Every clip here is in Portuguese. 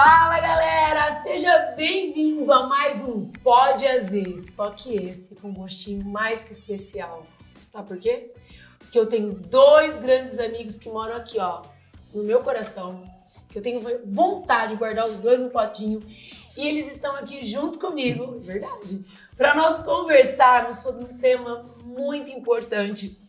Fala galera, seja bem-vindo a mais um Pode Azer, só que esse com um gostinho mais que especial. Sabe por quê? Porque eu tenho dois grandes amigos que moram aqui, ó, no meu coração, que eu tenho vontade de guardar os dois no potinho e eles estão aqui junto comigo, verdade, para nós conversarmos sobre um tema muito importante,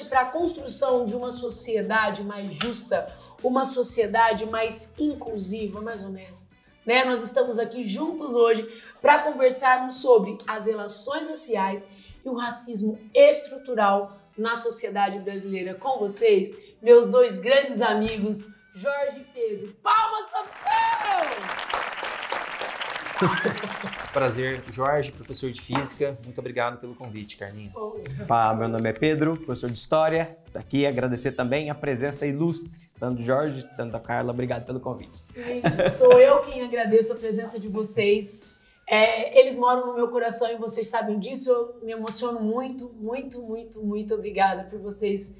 para a construção de uma sociedade mais justa, uma sociedade mais inclusiva, mais honesta, né? Nós estamos aqui juntos hoje para conversarmos sobre as relações raciais e o racismo estrutural na sociedade brasileira. Com vocês, meus dois grandes amigos, Jorge e Pedro. Palmas, produção! Prazer, Jorge, professor de Física. Muito obrigado pelo convite, Carlinhos. Meu nome é Pedro, professor de História. Aqui agradecer também a presença ilustre, tanto do Jorge, tanto da Carla. Obrigado pelo convite. Gente, sou eu quem agradeço a presença de vocês. Eles moram no meu coração e vocês sabem disso. Eu me emociono muito, muito, muito, muito obrigada por vocês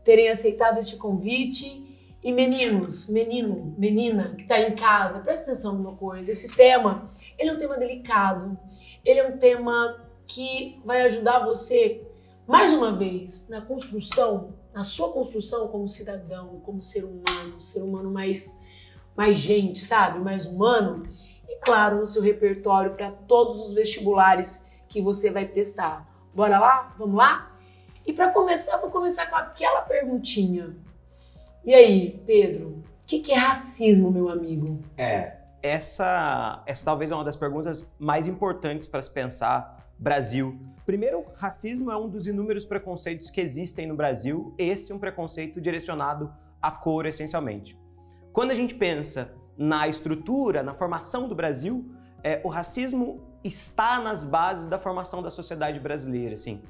terem aceitado este convite. E meninos, menina que está em casa, presta atenção numa coisa. Esse tema, ele é um tema delicado. Ele é um tema que vai ajudar você, mais uma vez, na sua construção como cidadão, como ser humano mais gente, sabe? Mais humano. E claro, no seu repertório para todos os vestibulares que você vai prestar. Bora lá? Vamos lá? E para começar, vou começar com aquela perguntinha. E aí, Pedro, o que é racismo, meu amigo? Essa talvez é uma das perguntas mais importantes para se pensar Brasil. Primeiro, racismo é um dos inúmeros preconceitos que existem no Brasil. Esse é um preconceito direcionado à cor, essencialmente. Quando a gente pensa na estrutura, na formação do Brasil, o racismo está nas bases da formação da sociedade brasileira, assim.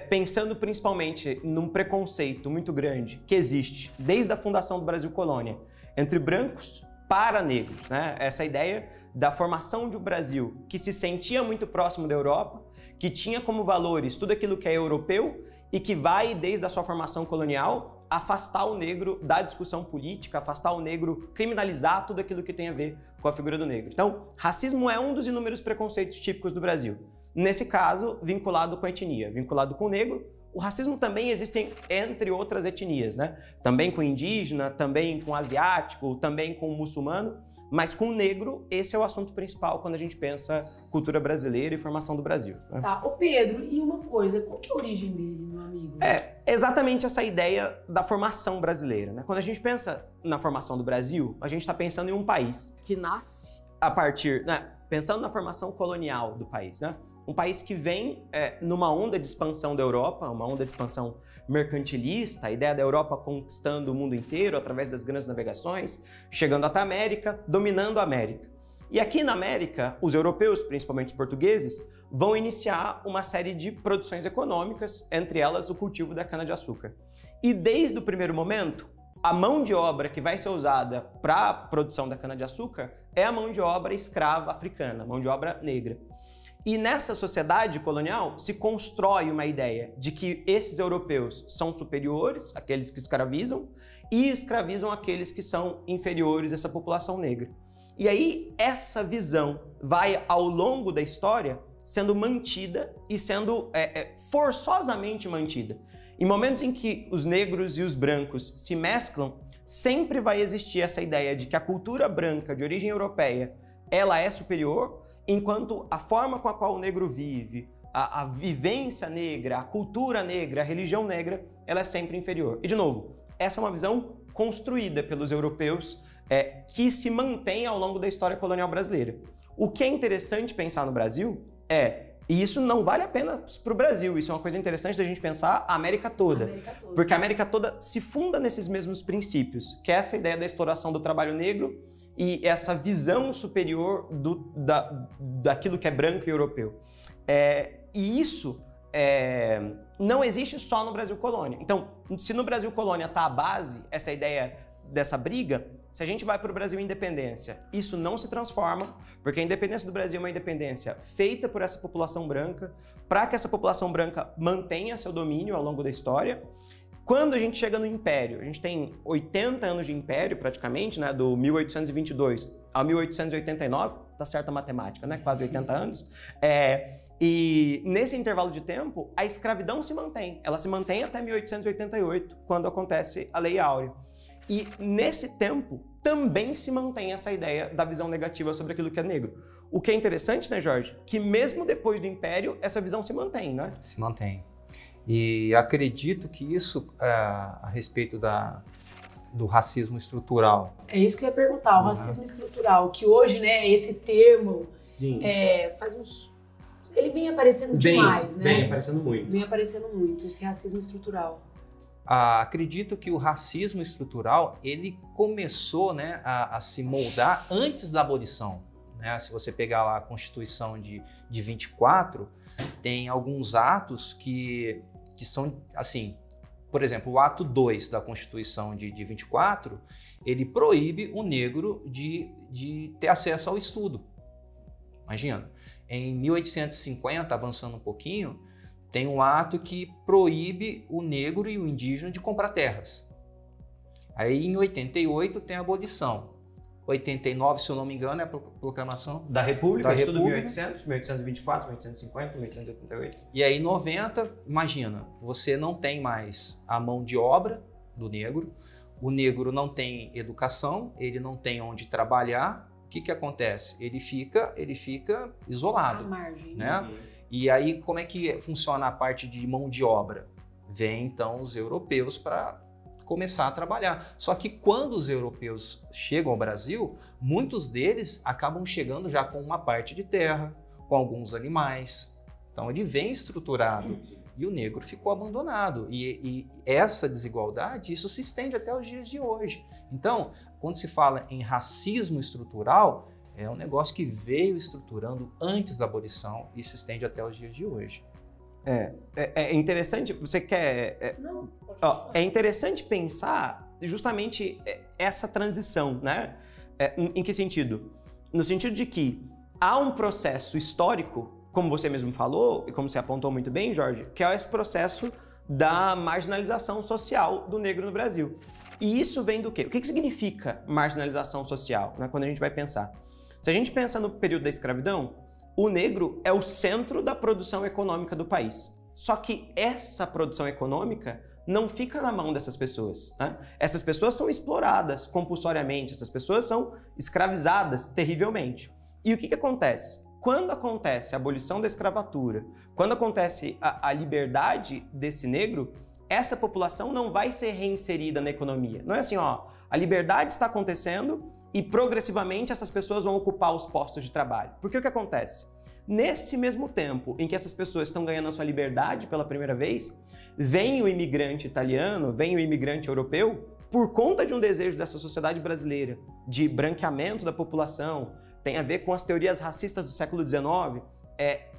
Pensando principalmente num preconceito muito grande que existe desde a fundação do Brasil Colônia entre brancos para negros, né? Essa ideia da formação de um Brasil que se sentia muito próximo da Europa, que tinha como valores tudo aquilo que é europeu e que vai, desde a sua formação colonial, afastar o negro da discussão política, afastar o negro, criminalizar tudo aquilo que tem a ver com a figura do negro. Então, racismo é um dos inúmeros preconceitos típicos do Brasil. Nesse caso, vinculado com a etnia, vinculado com o negro. O racismo também existe entre outras etnias, né? Também com o indígena, também com o asiático, também com o muçulmano, mas com o negro, esse é o assunto principal quando a gente pensa cultura brasileira e formação do Brasil, né? Tá, ô Pedro, e uma coisa, qual que é a origem dele, meu amigo? Exatamente essa ideia da formação brasileira, né? Quando a gente pensa na formação do Brasil, a gente está pensando em um país que nasce a partir, né? Pensando na formação colonial do país, né? Um país que vem numa onda de expansão da Europa, uma onda de expansão mercantilista, a ideia da Europa conquistando o mundo inteiro através das grandes navegações, chegando até a América, dominando a América. E aqui na América, os europeus, principalmente os portugueses, vão iniciar uma série de produções econômicas, entre elas o cultivo da cana-de-açúcar. E desde o primeiro momento, a mão de obra que vai ser usada para a produção da cana-de-açúcar é a mão de obra escrava africana, mão de obra negra. E nessa sociedade colonial se constrói uma ideia de que esses europeus são superiores, aqueles que escravizam, e escravizam aqueles que são inferiores a essa população negra. E aí essa visão vai, ao longo da história, sendo mantida e sendo forçosamente mantida. Em momentos em que os negros e os brancos se mesclam, sempre vai existir essa ideia de que a cultura branca de origem europeia ela é superior, enquanto a forma com a qual o negro vive, a vivência negra, a cultura negra, a religião negra, ela é sempre inferior. E, de novo, essa é uma visão construída pelos europeus que se mantém ao longo da história colonial brasileira. O que é interessante pensar no Brasil e isso não vale apenas para o Brasil, isso é uma coisa interessante da gente pensar a América toda. Porque a América toda se funda nesses mesmos princípios, que é essa ideia da exploração do trabalho negro, e essa visão superior daquilo que é branco e europeu. E isso não existe só no Brasil Colônia. Então, se no Brasil Colônia está a base, essa ideia dessa briga, se a gente vai para o Brasil Independência, isso não se transforma, porque a independência do Brasil é uma independência feita por essa população branca, para que essa população branca mantenha seu domínio ao longo da história. Quando a gente chega no Império, a gente tem 80 anos de Império praticamente, né, do 1822 ao 1889, tá certa a matemática, né, quase 80 anos, e nesse intervalo de tempo, a escravidão se mantém. Ela se mantém até 1888, quando acontece a Lei Áurea. E nesse tempo, também se mantém essa ideia da visão negativa sobre aquilo que é negro. O que é interessante, né, Jorge? Que mesmo depois do Império, essa visão se mantém, né? Se mantém. E acredito que isso, a respeito do racismo estrutural. É isso que eu ia perguntar, o racismo estrutural, que hoje, né, esse termo faz uns... Ele vem aparecendo demais, né? Vem aparecendo muito. Vem aparecendo muito, esse racismo estrutural. Acredito que o racismo estrutural, ele começou, né, a se moldar antes da abolição. Né? Se você pegar lá a Constituição de 24, tem alguns atos que são, assim, por exemplo, o ato 2 da Constituição de 24, ele proíbe o negro de ter acesso ao estudo. Imagina, em 1850, avançando um pouquinho, tem um ato que proíbe o negro e o indígena de comprar terras. Aí em 88 tem a abolição. 89, se eu não me engano, é a proclamação da República, da estudo República. 1800, 1824, 1850, 1888. E aí em 90, imagina, você não tem mais a mão de obra do negro, o negro não tem educação, ele não tem onde trabalhar. O que acontece? Ele fica isolado. À margem. Né? E aí, como é que funciona a parte de mão de obra? Vem, então, os europeus para começar a trabalhar. Só que quando os europeus chegam ao Brasil, muitos deles acabam chegando já com uma parte de terra, com alguns animais. Então, ele vem estruturado e o negro ficou abandonado. E essa desigualdade, isso se estende até os dias de hoje. Então, quando se fala em racismo estrutural, é um negócio que veio estruturando antes da abolição e se estende até os dias de hoje. É interessante, você quer... Não, pode é interessante pensar justamente essa transição, né? Em que sentido? No sentido de que há um processo histórico, como você mesmo falou, e como você apontou muito bem, Jorge, que é esse processo da marginalização social do negro no Brasil. E isso vem do quê? O que significa marginalização social, né, quando a gente vai pensar? Se a gente pensa no período da escravidão, o negro é o centro da produção econômica do país. Só que essa produção econômica não fica na mão dessas pessoas, né? Essas pessoas são exploradas compulsoriamente, essas pessoas são escravizadas terrivelmente. E o que acontece? Quando acontece a abolição da escravatura, quando acontece a liberdade desse negro, essa população não vai ser reinserida na economia. Não é assim, ó, a liberdade está acontecendo e progressivamente essas pessoas vão ocupar os postos de trabalho. Porque o que acontece? Nesse mesmo tempo em que essas pessoas estão ganhando a sua liberdade pela primeira vez, vem o imigrante italiano, vem o imigrante europeu, por conta de um desejo dessa sociedade brasileira de branqueamento da população, tem a ver com as teorias racistas do século XIX,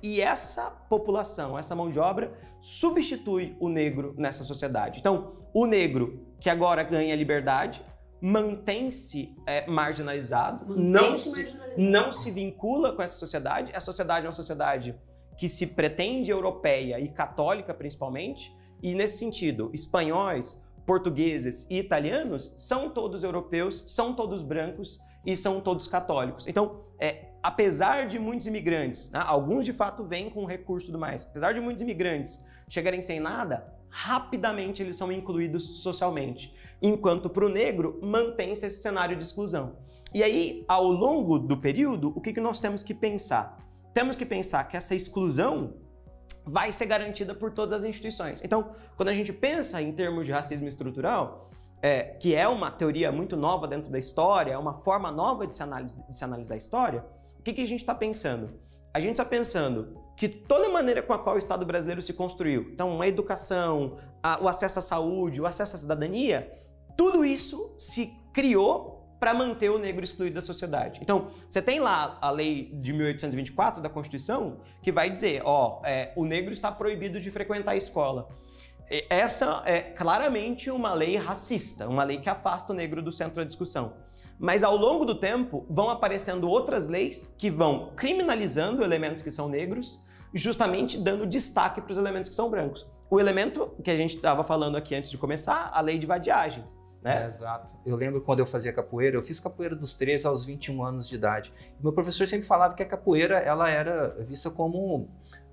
e essa população, essa mão de obra, substitui o negro nessa sociedade. Então, o negro que agora ganha liberdade, mantém-se marginalizado, não se vincula com essa sociedade. A sociedade é uma sociedade que se pretende europeia e católica principalmente, e nesse sentido, espanhóis, portugueses e italianos são todos europeus, são todos brancos e são todos católicos. Então, apesar de muitos imigrantes, né, alguns de fato vêm com recurso e tudo mais, apesar de muitos imigrantes chegarem sem nada, rapidamente eles são incluídos socialmente, enquanto para o negro mantém-se esse cenário de exclusão. E aí, ao longo do período, o que nós temos que pensar? Temos que pensar que essa exclusão vai ser garantida por todas as instituições. Então, quando a gente pensa em termos de racismo estrutural, que é uma teoria muito nova dentro da história, é uma forma nova de se analisar a história, o que a gente está pensando? A gente está pensando que toda maneira com a qual o Estado brasileiro se construiu, então a educação, o acesso à saúde, o acesso à cidadania, tudo isso se criou para manter o negro excluído da sociedade. Então, você tem lá a lei de 1824 da Constituição que vai dizer, o negro está proibido de frequentar a escola. Essa é claramente uma lei racista, uma lei que afasta o negro do centro da discussão. Mas ao longo do tempo vão aparecendo outras leis que vão criminalizando elementos que são negros, justamente dando destaque para os elementos que são brancos. O elemento que a gente estava falando aqui antes de começar, a lei de vadiagem. Né? Exato. Eu lembro quando eu fazia capoeira, eu fiz capoeira dos 13 aos 21 anos de idade. E meu professor sempre falava que a capoeira ela era vista como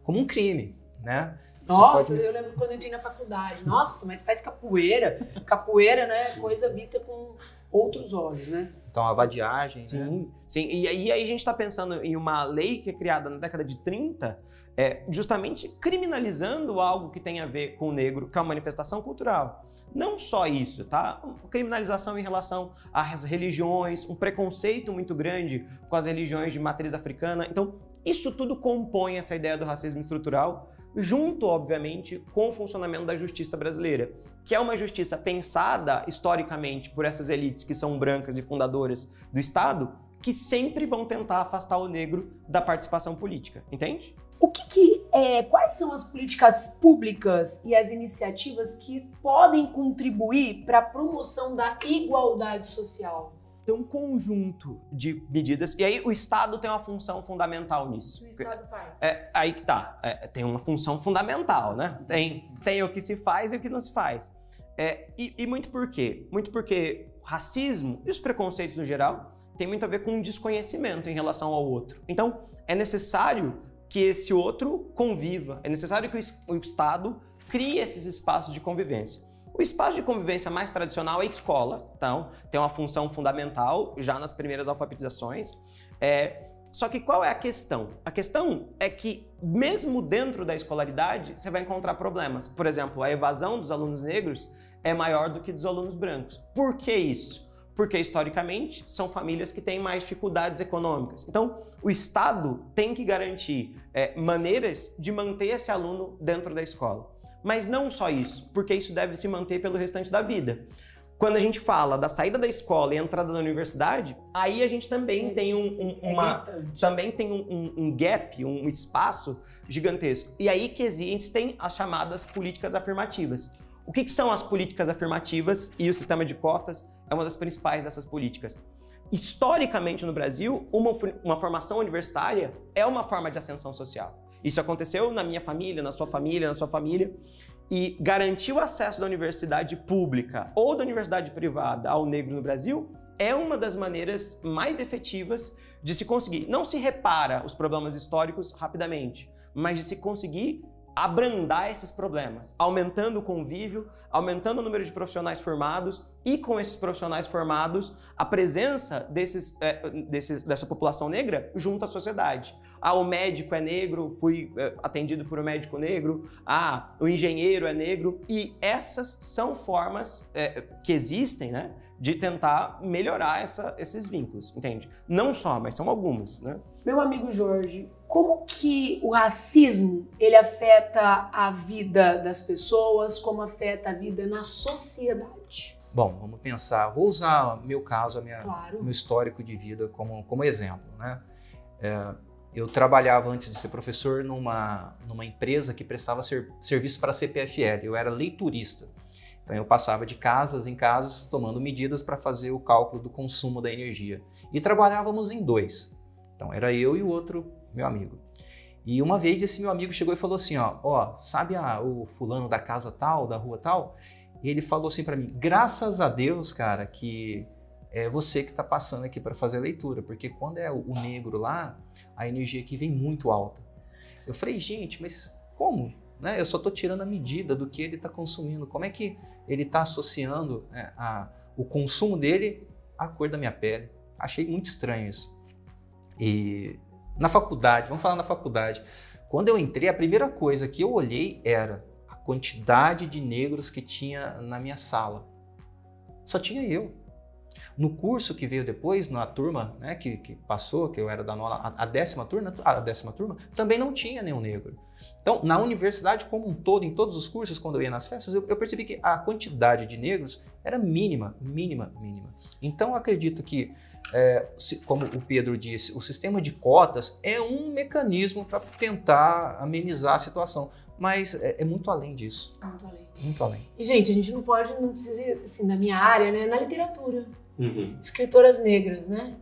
um crime, né? Nossa, eu lembro quando eu entrei na faculdade. Nossa, mas faz capoeira. Capoeira, né? Coisa vista com outros olhos, né? Então, a vadiagem, sim, né? Sim, e aí a gente está pensando em uma lei que é criada na década de 30, justamente criminalizando algo que tem a ver com o negro, que é uma manifestação cultural. Não só isso, tá? Criminalização em relação às religiões, um preconceito muito grande com as religiões de matriz africana. Então, isso tudo compõe essa ideia do racismo estrutural, junto, obviamente, com o funcionamento da justiça brasileira, que é uma justiça pensada historicamente por essas elites que são brancas e fundadoras do Estado, que sempre vão tentar afastar o negro da participação política, entende? Quais são as políticas públicas e as iniciativas que podem contribuir para a promoção da igualdade social? Tem um conjunto de medidas, e aí o Estado tem uma função fundamental nisso. O Estado faz? Aí que tá, tem uma função fundamental, né? Tem o que se faz e o que não se faz. E muito por quê? Muito porque o racismo e os preconceitos no geral tem muito a ver com um desconhecimento em relação ao outro. Então, é necessário que esse outro conviva, é necessário que o Estado crie esses espaços de convivência. O espaço de convivência mais tradicional é a escola, então tem uma função fundamental já nas primeiras alfabetizações. Só que qual é a questão? A questão é que mesmo dentro da escolaridade você vai encontrar problemas. Por exemplo, a evasão dos alunos negros é maior do que dos alunos brancos. Por que isso? Porque historicamente são famílias que têm mais dificuldades econômicas. Então, o Estado tem que garantir maneiras de manter esse aluno dentro da escola. Mas não só isso, porque isso deve se manter pelo restante da vida. Quando a gente fala da saída da escola e entrada na universidade, aí a gente também tem um gap, um espaço gigantesco. E aí que existem as chamadas políticas afirmativas. O que são as políticas afirmativas? E o sistema de cotas é uma das principais dessas políticas. Historicamente no Brasil, uma formação universitária é uma forma de ascensão social. Isso aconteceu na minha família, na sua família, e garantir o acesso da universidade pública ou da universidade privada ao negro no Brasil é uma das maneiras mais efetivas de se conseguir. Não se repara os problemas históricos rapidamente, mas de se conseguir abrandar esses problemas, aumentando o convívio, aumentando o número de profissionais formados e com esses profissionais formados, a presença dessa população negra junto à sociedade. O médico é negro, fui atendido por um médico negro, o engenheiro é negro, e essas são formas que existem, né, de tentar melhorar esses vínculos, entende? Não só, mas são algumas, né? Meu amigo Jorge, como que o racismo ele afeta a vida das pessoas, como afeta a vida na sociedade? Bom, vamos pensar. Vou usar meu caso, Claro. meu histórico de vida como exemplo, né? Eu trabalhava antes de ser professor numa empresa que prestava serviço para a CPFL. Eu era leiturista. Então eu passava de casas em casas tomando medidas para fazer o cálculo do consumo da energia. E trabalhávamos em 2. Então era eu e o outro meu amigo. E uma vez esse meu amigo chegou e falou assim, sabe o fulano da casa tal, da rua tal? E ele falou assim para mim, graças a Deus, cara, que é você que está passando aqui para fazer a leitura, porque quando é o negro lá, a energia aqui vem muito alta. Eu falei, gente, mas como? Né? Eu só estou tirando a medida do que ele está consumindo. Como é que ele está associando o consumo dele à cor da minha pele? Achei muito estranho isso. E na faculdade, vamos falar na faculdade, quando eu entrei, a primeira coisa que eu olhei era a quantidade de negros que tinha na minha sala. Só tinha eu. No curso que veio depois, na turma, né, que passou, que eu era da nona, a 10ª turma, também não tinha nenhum negro. Então, na universidade como um todo, em todos os cursos, quando eu ia nas festas, eu percebi que a quantidade de negros era mínima. Então, eu acredito que, como o Pedro disse, o sistema de cotas é um mecanismo para tentar amenizar a situação, mas é muito além disso. Muito além. Muito além. E, gente, a gente não precisa, assim, na minha área, né, na literatura. Uhum. Escritoras negras, né?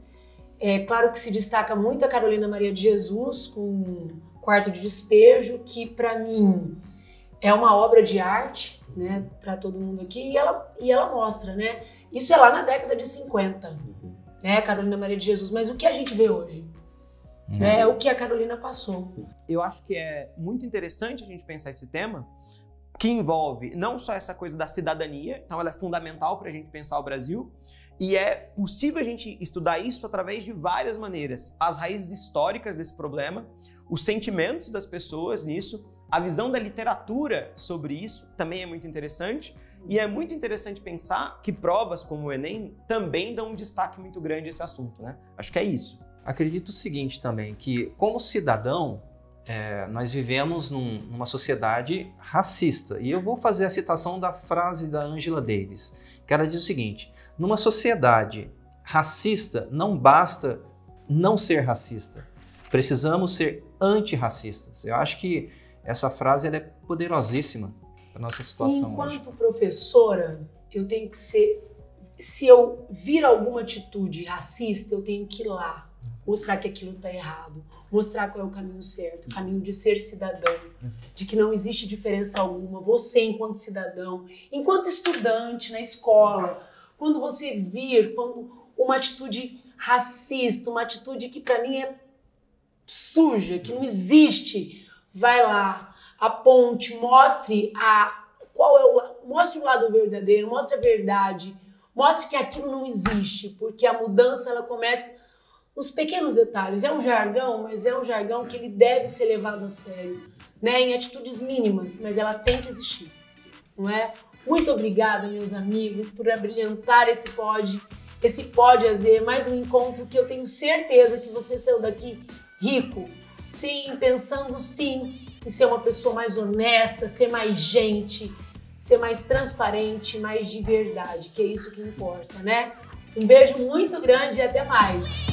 É claro que se destaca muito a Carolina Maria de Jesus com Quarto de Despejo, que para mim é uma obra de arte, né, para todo mundo aqui, e ela mostra, né? Isso é lá na década de 50, né, Carolina Maria de Jesus, mas o que a gente vê hoje? É o que a Carolina passou. Eu acho que é muito interessante a gente pensar esse tema, que envolve não só essa coisa da cidadania, então ela é fundamental para a gente pensar o Brasil, e é possível a gente estudar isso através de várias maneiras. As raízes históricas desse problema, os sentimentos das pessoas nisso, a visão da literatura sobre isso também é muito interessante, e é muito interessante pensar que provas como o Enem também dão um destaque muito grande a esse assunto, né? Acho que é isso. Acredito o seguinte também, que como cidadão, nós vivemos numa sociedade racista. E eu vou fazer a citação da frase da Angela Davis, que ela diz o seguinte: numa sociedade racista, não basta não ser racista, precisamos ser antirracistas. Eu acho que essa frase ela é poderosíssima para a nossa situação hoje. Enquanto professora, eu tenho que ser... Se eu vir alguma atitude racista, eu tenho que ir lá, mostrar que aquilo está errado, mostrar qual é o caminho certo, o caminho de ser cidadão, de que não existe diferença alguma. Você, enquanto cidadão, enquanto estudante na escola, quando você vir uma atitude racista, uma atitude que para mim é suja, que não existe, vai lá, aponte, mostre mostre o lado verdadeiro, mostre a verdade, mostre que aquilo não existe, porque a mudança ela começa nos pequenos detalhes. É um jargão, mas é um jargão que ele deve ser levado a sério, né? Em atitudes mínimas, mas ela tem que existir, não é? Muito obrigada, meus amigos, por abrilhantar esse Pod AZ, mais um encontro que eu tenho certeza que você saiu daqui rico, sim, pensando sim em ser uma pessoa mais honesta, ser mais gente, ser mais transparente, mais de verdade, que é isso que importa, né? Um beijo muito grande e até mais!